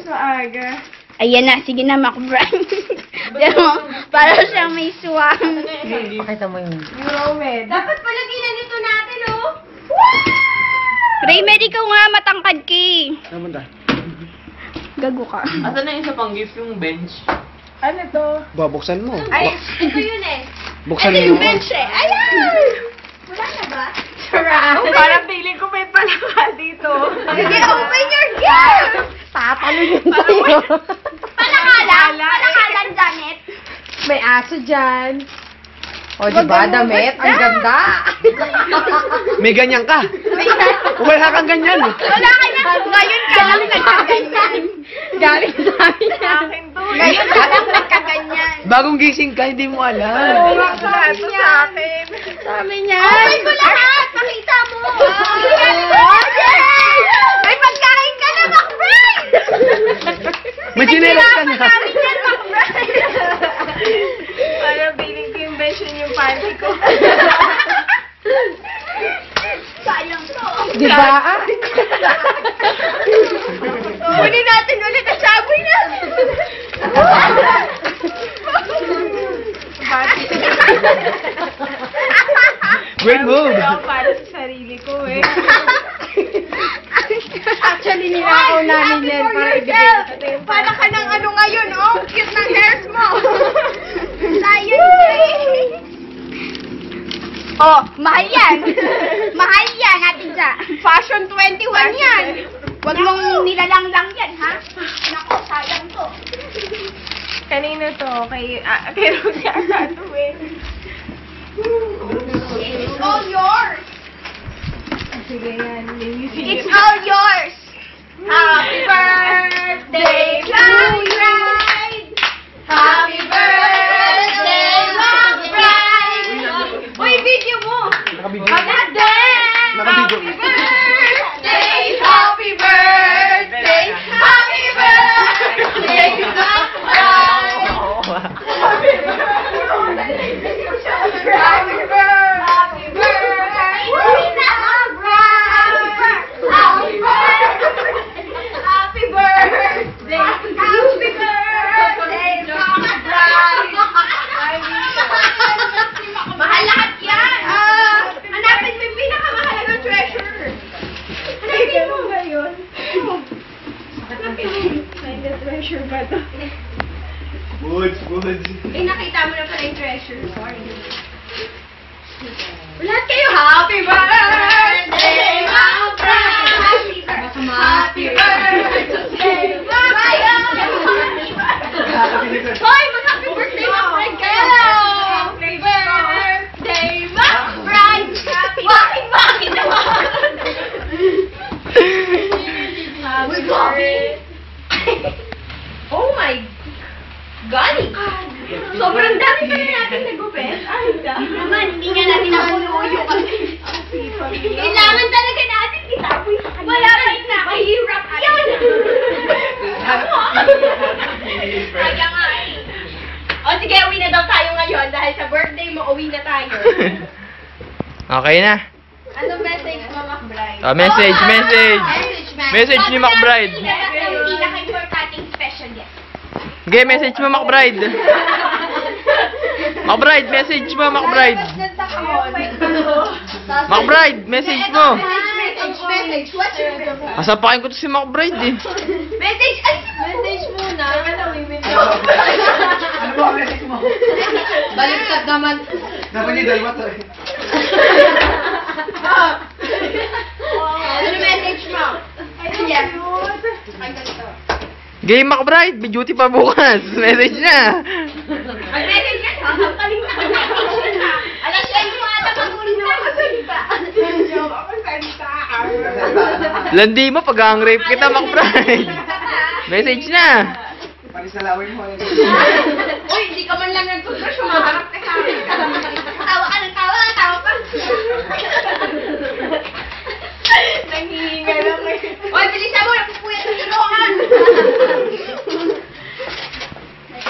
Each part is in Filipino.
mas maaga. Ayan na, sige na, McBride. Para siyang may swang. Pakita mo yun. Euromed. Dapat pala ginanito natin, oh. Raymond, ikaw nga matangkad ki. Naman da. Gago ka. Asan na yung isa pang gift yung bench? Ano to? Babuksan mo. Ay, ito yun eh. Buksan Ito mo. yung bench eh. Ayan! Wala na ba? Sarap. Parang feeling ko may palaka dito. Sige, open your gift! Tatalo yun sa'yo. Palakalan? Palakalan, Janet. May aso dyan. O, diba, damit? Ang ganda. May ganyan ka. Wala kang ganyan. Wala ka na. Ngayon ka lang nagkaganyan. Galing sa akin. Akin to. Ngayon ka lang nagkaganyan. Bagong gising ka, hindi mo Oo alam. nga, lahat to sa akin. Sabi niya. Open mo lahat. Pakita mo. May pagkain ka na, McBride. May chinelas ka na. Namin yan, McBride. Parang feeling ko yung bench yun yung panty ko. Sayang to. Diba? Kunin natin ulit ang saboy na. Great move. Ako para sa sarili ko eh. Actually, ninakaw namin yan para ibigay ito. Para ka ng ano ngayon, oh. Cute ng hairs mo. Science day. Oh, mahal yan. Mahal yan, Ate Ja. Fashion 21 yan. Huwag mong nilalang-lang yan, ha? Nako, sayang to. Kanino to? Kay Rudy ata to eh. It's all yours. Sige yan. It's all yours. Happy birthday, McBride. Happy birthday, McBride. Uy, video mo. Nakabidyo. Magandang Nakabidyo. happy birthday, happy birthday, happy birthday, McBride. Happy birthday, happy birthday, McBride. Happy birthday, happy birthday, happy birthday, McBride. Mahal lahat yan. Hanapin mo yung pinakamahalagang treasure. Hanapin mo. ba yun? May treasure ba to? Woods, woods. Nakita mo na pala yung treasure. Sorry. Lahat kayo, happy birthday, McBride! Happy birthday, McBride! Hoy, mag-happy birthday, McBride kayo! Happy birthday, McBride! Bakit naman? Happy birthday! Oh my God! Sobrang dami pa rin natin nagupit. Ay, naman, hindi nga natin napunuyo kasi. Kailangan talaga natin itapoy sa kanila. Wala pa yung nakahirap yun! Kaya nga eh. O sige, uwi na daw tayo ngayon dahil sa birthday mo, uwi na tayo. Okay na. Anong message mo, McBride? Message. Message ni McBride. Ang pinaka-importanting special guest. Okay, message mo, McBride. McBride, message mo, McBride. McBride, message mo. Message. What's your message? Asapakin ko to si McBride eh. Message. Message muna. Ano ba ang message mo? Baliktad naman. Dapat niya dalawa to eh. Ano message mo? Yes. Game McBride, may duty pa bukas. Message na. Ang message niya, sasampaling na ang message na. Alas yan mo ata pag-ulit na magsalita. Landi mo pag ang rape kita, McBride. Message na. Palisalawin mo. Uy, hindi ka man lang nag-toothbrush, umaharap ka sa akin. Tawa ka ng tawa pa. Nanghihinga lang eh. Uy, bilisan mo, napupuyat sa silungan.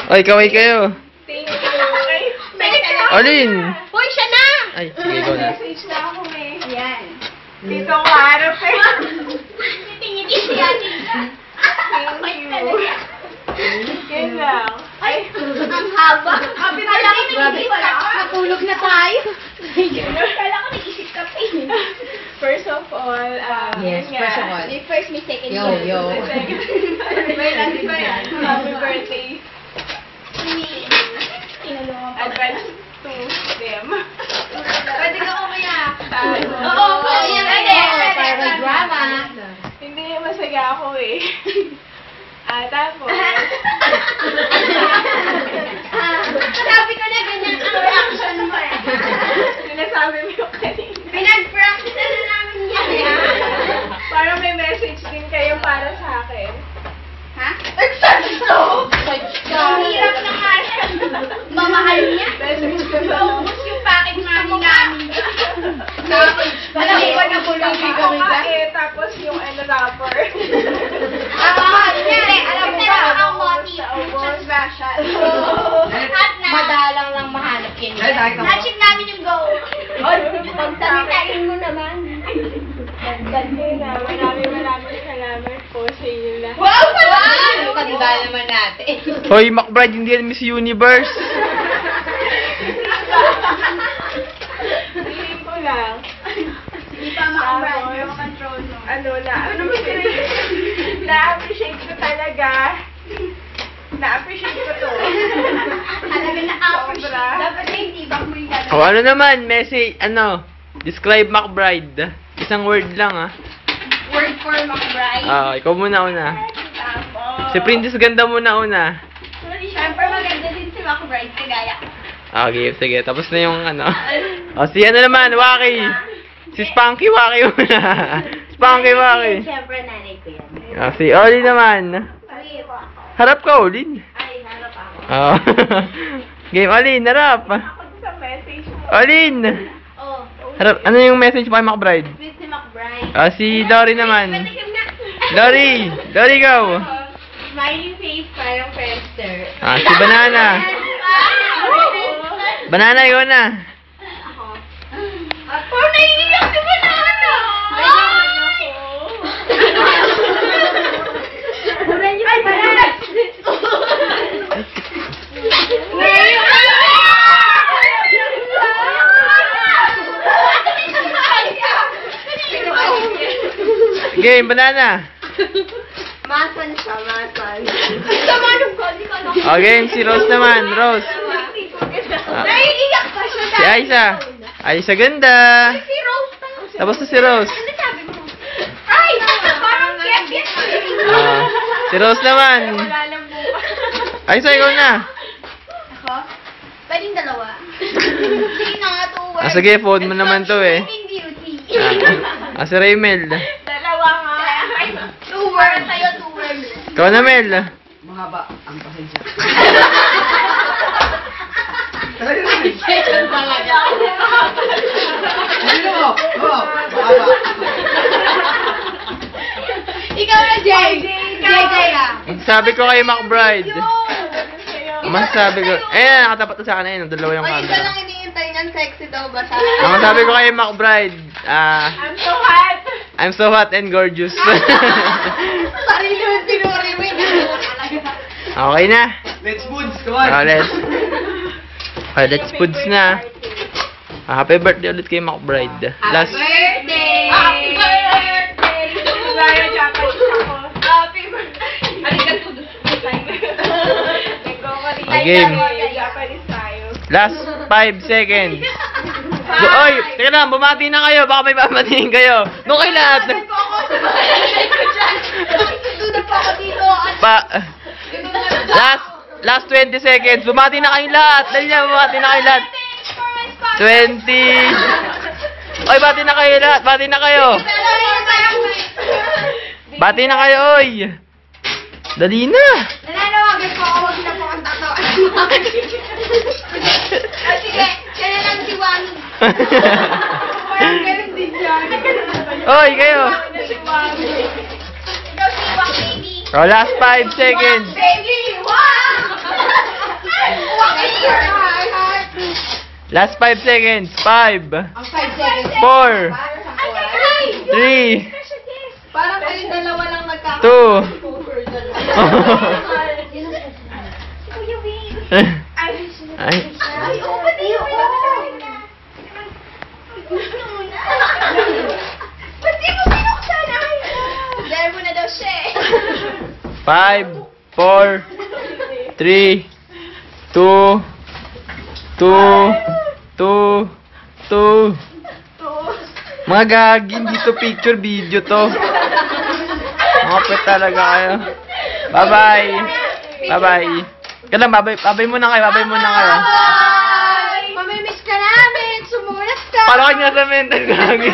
Oy, kaway kayo. Thank you. Message na. Alin? Uy, siya na. Ay, sige, go na. Message na ako eh. Ayan. Dito ako harap eh. Ngiti-ngiti si Ate. Thank you. Natulog na tayo. Kala ko nag-isip ka pa eh. First of all, Yes, yun nga. first of all. May first, may second. Yo. May last ba yan? Happy birthday. Tinulungan pa. Advance to them. Pwede ka umiyak. Oo, pwede. Para may drama. Hindi, masaya ako eh. Tapos, Sabi ko na ganyan ang reaction mo eh. sinasabi mo yung kanina. Pinag-practice na namin yan. Parang may message din kayo para sa akin. Ha? Eksakto! Ang hirap na nga siya. Mamahal niya. Message ko sa Naubos yung packet money namin. Alam mo ba nabulugi kami ba? Tapos yung rapper. Ang mahal niya. Alam mo ba ang motif? Naubos. Special. At na. Madalang lang mahanap yan. Na-check namin yung goal. Pagsabihin mo naman. Maraming salamat po sa inyo lahat. Wow! Wow! Tanda naman natin. Hoy, McBride, hindi yan Miss Universe. Feeling ko lang. Hindi pa makabrand. May control mo. Na-appreciate ko talaga. Na-appreciate ko to. Talaga na-appreciate. Sobra. Dapat na yung tibak mo yung gano'n. O ano naman, message, describe McBride. Isang word lang, Word for McBride. Ikaw muna una. Tapos, Si Princess Ganda muna una. Siyempre maganda din si McBride kagaya ko. Okay, sige. Tapos na yung si naman, Waki. Si Spunky Waki muna. Spunky Waki. Siyempre nanay ko yan. Si Oli naman. Ay, Harap ka, Olin. harap ako. Game, Olin, harap. ako sa message mo. Olin. Oh, Harap, ano yung message mo kay McBride? sweet si McBride. Si Dory naman. Patikim na. Dory, go. Smiling face, parang Friendster. Si Banana. Banana, yun na. Parang naiiyak si Banana. Ay, Banana. Game, Banana. Masan siya, masan. Sama nung ko, di ko na. Game, si Rose naman. Rose. Naiiyak pa siya. Si Aisa. Aisa Ganda. Si Rose pa. Tapos na si Rose. Ano sabi mo? Ay! Parang kiyat-kiyat. Si Rose naman. Wala lang bukas. Aisa, ikaw na. Ako? Pwedeng dalawa. Sige na nga, two words. Sige, phone mo naman to eh. Sleeping Beauty. Si Raymel. Dalawa nga. Two words. Sa'yo, two words. Ikaw na, Mel. Mahaba ang pasensya. Ikaw na, Jay. Jay, ah. Sabi ko kay McBride. Masasabi ko. Nakatapat na sa akin ayun. Dalawa yung Ay, isa camera. lang iniintay niyan. Sexy daw ba siya? Ang sabi ko kay McBride, I'm so hot. I'm so hot and gorgeous. Sarili mo yung pinuri mo. Okay na. Let's foods, come on. Let's foods na. Happy birthday ulit kay McBride. Last. birthday! Happy birthday! Raya Japanese ako. Happy birthday! Arigato Game. Japanese tayo. Last 5 seconds. Oy, teka lang, bumati na kayo. Baka may pamatiin kayo. Nung kayo lahat. Susunod pa ako dito. Last 20 seconds. Bumati na kayo lahat. Dali na, bumati na kayo lahat. 20. Oy, bati na kayo lahat. Bati na kayo. Bati na kayo, oy. Dali na. Nananawagan po ako. Huwag na po ang tatawa. Sige, kaya lang si Wani. Parang ganun din siya. Oy, kayo. Ikaw si Wang, baby. Last 5 seconds. Baby, Wang! Wang is your heart. Last 5 seconds. 5, Ang 5 seconds. 4, Ay, 3, parang kayong dalawa lang 2. Kuya Wing. Ay. Ay, open 5, 4, 3, 2, 2, 2. Mga gagi, hindi to picture, video to. Mga pet talaga kayo. Bye-bye. Bye-bye. Kailan, babay muna kayo, babay muna kayo. Mamimiss ka namin! Sumulat ka! Palakad nga sa mental, gagi.